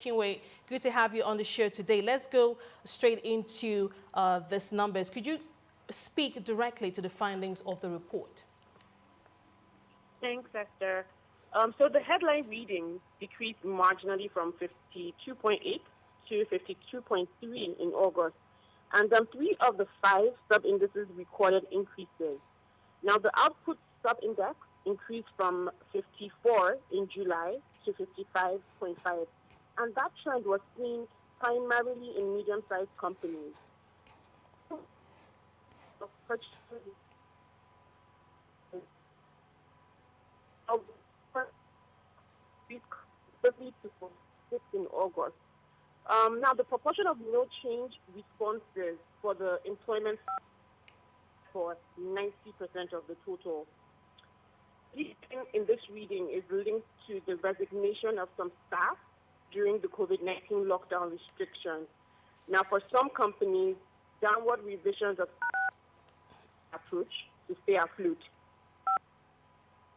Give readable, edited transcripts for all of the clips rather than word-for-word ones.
Chinwe, good to have you on the show today. Let's go straight into these numbers. Could you speak directly to the findings of the report? Thanks, Esther. So the headline reading decreased marginally from 52.8 to 52.3 in August. And 3 of the 5 sub-indices recorded increases. Now, the output sub-index increased from 54 in July to 55.5. And that trend was seen primarily in medium-sized companies. In August. Now, the proportion of no change responses for the employment for 90% of the total. In this reading is linked to the resignation of some staff during the COVID-19 lockdown restrictions. Now, for some companies, downward revisions of approach to stay afloat.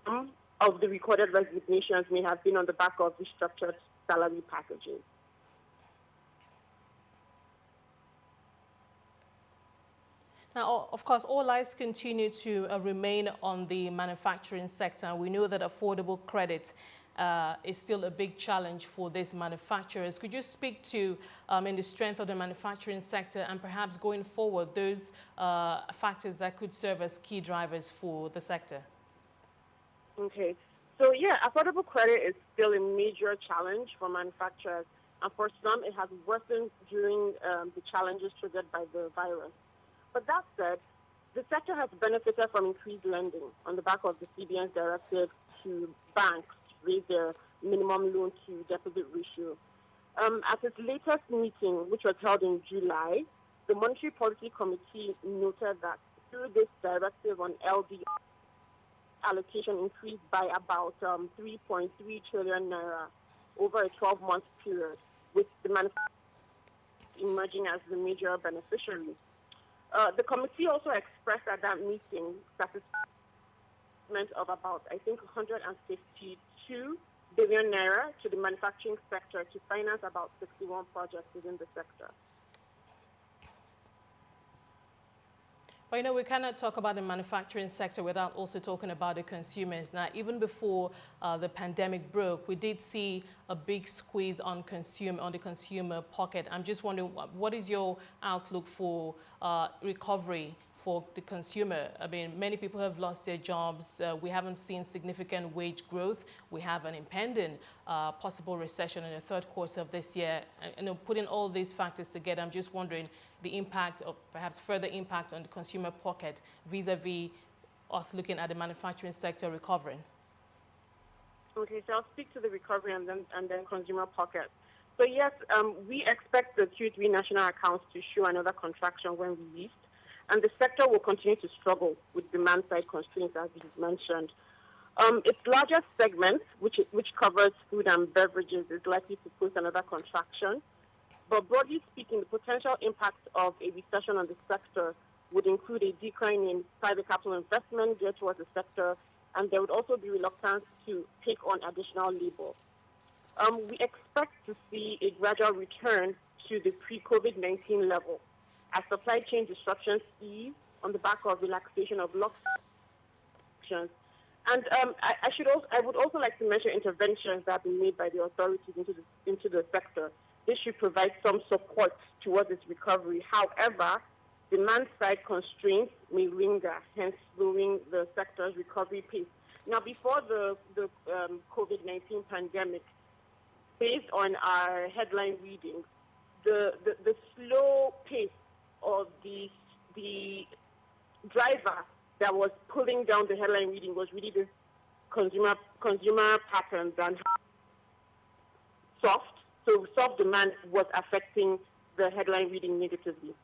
Some of the recorded resignations may have been on the back of restructured salary packages. Now, of course, all eyes continue to remain on the manufacturing sector. We know that affordable credit is still a big challenge for these manufacturers. Could you speak to the strength of the manufacturing sector and perhaps going forward those factors that could serve as key drivers for the sector? Okay. So, yeah, affordable credit is still a major challenge for manufacturers. And for some, it has worsened during the challenges triggered by the virus. But that said, the sector has benefited from increased lending on the back of the CBN's directive to banks to raise their minimum loan to deposit ratio. At its latest meeting, which was held in July, the Monetary Policy Committee noted that through this directive on LD allocation increased by about 3.3 trillion naira over a 12-month period, with the manufacturers emerging as the major beneficiary. The committee also expressed at that meeting satisfaction of about, I think, 152 billion naira to the manufacturing sector to finance about 61 projects within the sector. Well, you know, we cannot talk about the manufacturing sector without also talking about the consumers. Now, even before the pandemic broke, we did see a big squeeze on the consumer pocket. I'm just wondering, what is your outlook for recovery for the consumer? I mean, many people have lost their jobs. We haven't seen significant wage growth. We have an impending possible recession in the third quarter of this year. And putting all these factors together, I'm just wondering the impact of perhaps further impact on the consumer pocket vis-a-vis us looking at the manufacturing sector recovering. Okay, so I'll speak to the recovery and then consumer pocket. So yes, we expect the Q3 national accounts to show another contraction when released, and the sector will continue to struggle with demand-side constraints, as you mentioned. Its largest segment, which covers food and beverages, is likely to post another contraction. But broadly speaking, the potential impact of a recession on the sector would include a decline in private capital investment geared towards the sector, and there would also be reluctance to take on additional labor. We expect to see a gradual return to the pre-COVID-19 level as supply chain disruptions ease on the back of relaxation of lockdowns. And I would also like to mention interventions that have been made by the authorities into the sector. This should provide some support towards its recovery. However, demand-side constraints may linger, hence slowing the sector's recovery pace. Now, before the COVID-19 pandemic, based on our headline readings, the slow pace of the driver that was pulling down the headline reading was really the consumer patterns and soft. So soft demand was affecting the headline reading negatively.